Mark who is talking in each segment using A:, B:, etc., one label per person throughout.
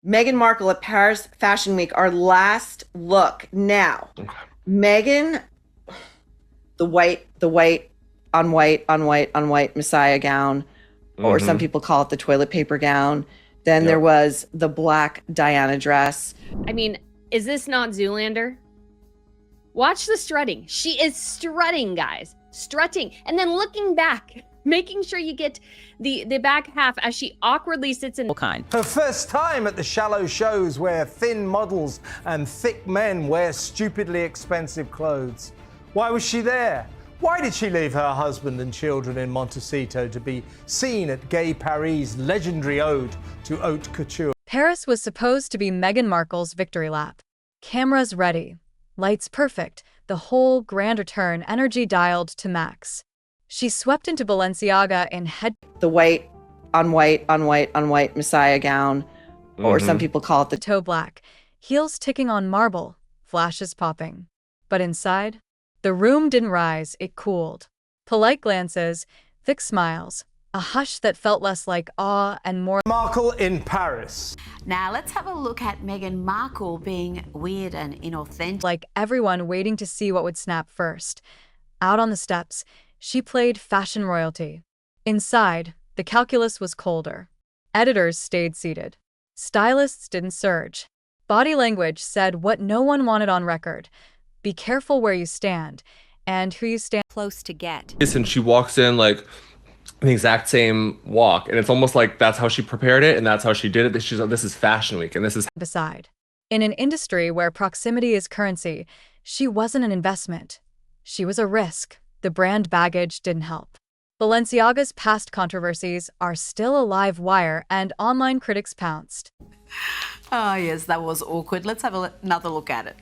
A: Meghan Markle at Paris Fashion Week, our last look. Now,
B: Okay.
A: Meghan, the white on white on white on white Messiah gown, or some people call it the toilet paper gown. Then there was the black Diana dress.
C: I mean, is this not Zoolander? Watch the strutting. She is strutting, guys. Strutting. And then looking back, making sure you get the back half as she awkwardly sits in.
D: Her first time at the shallow shows where thin models and thick men wear stupidly expensive clothes. Why was she there? Why did she leave her husband and children in Montecito to be seen at Gay Paris' legendary ode to haute couture?
E: Paris was supposed to be Meghan Markle's victory lap. Cameras ready, lights perfect, the whole grand return energy dialed to max. She swept into Balenciaga in
A: the white on white on white on white Messiah gown, or some people call it the
E: toe black, heels ticking on marble, flashes popping. But inside, the room didn't rise, it cooled. Polite glances, thick smiles, a hush that felt less like awe and more
D: Markle in Paris.
F: Now let's have a look at Meghan Markle being weird and inauthentic.
E: like everyone waiting to see what would snap first. Out on the steps, she played fashion royalty. Inside, the calculus was colder. Editors stayed seated. Stylists didn't surge. Body language said what no one wanted on record. Be careful where you stand, and who you stand
F: Close to get.
B: And she walks in like the exact same walk, and it's almost like that's how she prepared it and that's how she did it. She's like, this is Fashion Week and this is
E: beside. In an industry where proximity is currency, she wasn't an investment. She was a risk. The brand baggage didn't help. Balenciaga's past controversies are still a live wire, and online critics pounced.
F: Oh yes, that was awkward. Let's have another look at it.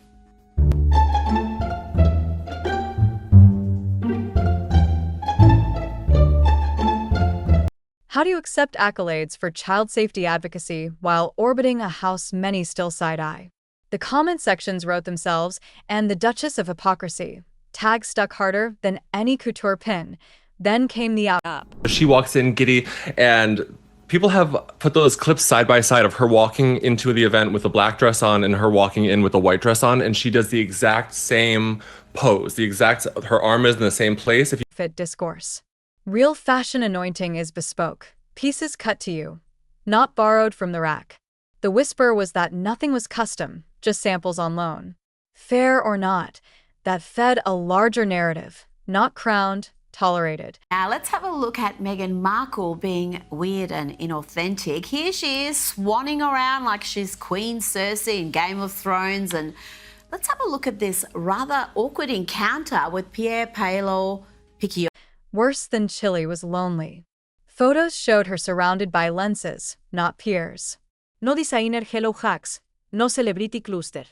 E: How do you accept accolades for child safety advocacy while orbiting a house many still side-eye? The comment sections wrote themselves, and the Duchess of Hypocrisy. Tag stuck harder than any couture pin. Then came the up.
B: she walks in giddy, and people have put those clips side by side of her walking into the event with a black dress on and her walking in with a white dress on, and she does the exact same pose. Her arm is in the same place. If you
E: Fit discourse. Real fashion anointing is bespoke. Pieces cut to you, not borrowed from the rack. The whisper was that nothing was custom, just samples on loan. Fair or not, that fed a larger narrative, not crowned, tolerated.
F: Now let's have a look at Meghan Markle being weird and inauthentic. Here she is swanning around like she's Queen Cersei in Game of Thrones, and let's have a look at this rather awkward encounter with Pierre Piccioli.
E: Worse than chilly was lonely. Photos showed her surrounded by lenses, not peers.
G: No designer hello hacks, no celebrity cluster.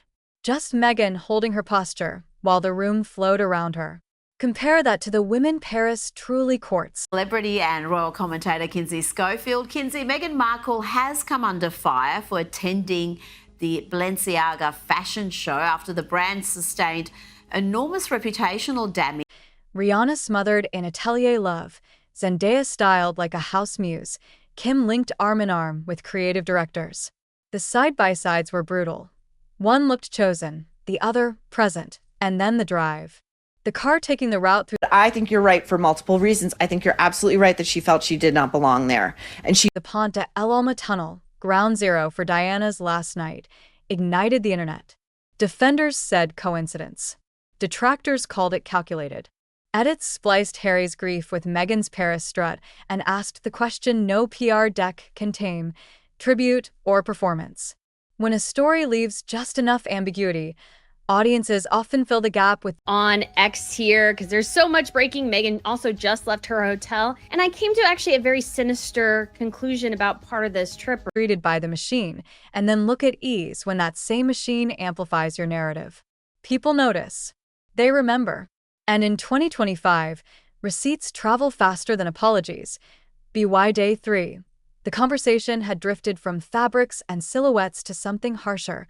E: Just Meghan holding her posture while the room flowed around her. Compare that to the women Paris truly courts.
F: Celebrity and royal commentator Kinsey Schofield. Kinsey, Meghan Markle has come under fire for attending the Balenciaga fashion show after the brand sustained enormous reputational damage.
E: Rihanna smothered in atelier love. Zendaya styled like a house muse. Kim linked arm in arm with creative directors. The side-by-sides were brutal. One looked chosen, the other present, and then the drive. The car taking the route through
A: I think you're right for multiple reasons. I think you're absolutely right that she felt she did not belong there. And
E: the Pont de l'Alma tunnel, ground zero for Diana's last night, ignited the internet. Defenders said coincidence. Detractors called it calculated. Edits spliced Harry's grief with Meghan's Paris strut and asked the question no PR deck can tame, tribute or performance. When a story leaves just enough ambiguity, audiences often fill the gap with
C: On X here, because there's so much breaking. Meghan also just left her hotel, and I came to actually a very sinister conclusion about part of this trip.
E: treated by the machine, and then look at ease when that same machine amplifies your narrative. People notice. They remember. And in 2025, receipts travel faster than apologies. BY Day 3. The conversation had drifted from fabrics and silhouettes to something harsher: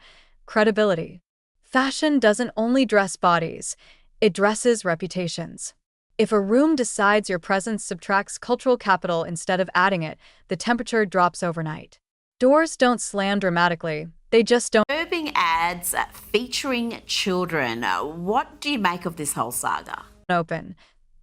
E: credibility. Fashion doesn't only dress bodies, it dresses reputations. If a room decides your presence subtracts cultural capital instead of adding it, the temperature drops overnight. Doors don't slam dramatically, they just don't
F: Disturbing ads featuring children. What do you make of this whole saga?
E: open.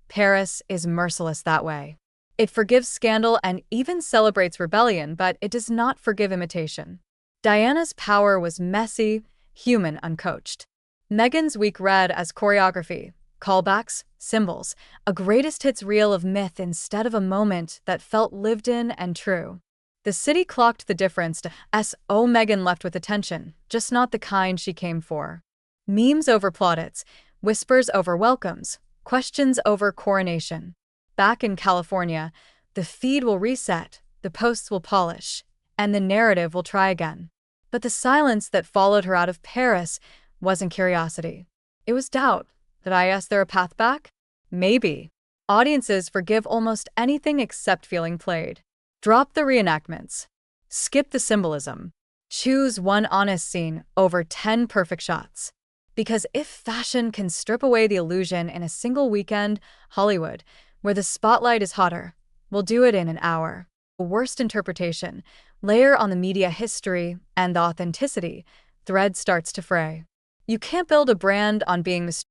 E: Paris is merciless that way. It forgives scandal and even celebrates rebellion, but it does not forgive imitation. Diana's power was messy, human, uncoached. Meghan's week read as choreography, callbacks, symbols, a greatest hits reel of myth instead of a moment that felt lived in and true. The city clocked the difference to S.O. Meghan left with attention, just not the kind she came for. Memes over plaudits, whispers over welcomes, questions over coronation. Back in California, the feed will reset, the posts will polish, and the narrative will try again. But the silence that followed her out of Paris wasn't curiosity. It was doubt. Did I ask there a path back? Maybe. Audiences forgive almost anything except feeling played. Drop the reenactments. Skip the symbolism. Choose one honest scene over 10 perfect shots. Because if fashion can strip away the illusion in a single weekend, Hollywood, where the spotlight is hotter, will do it in an hour. The worst interpretation, layer on the media history and the authenticity, thread starts to fray. You can't build a brand on being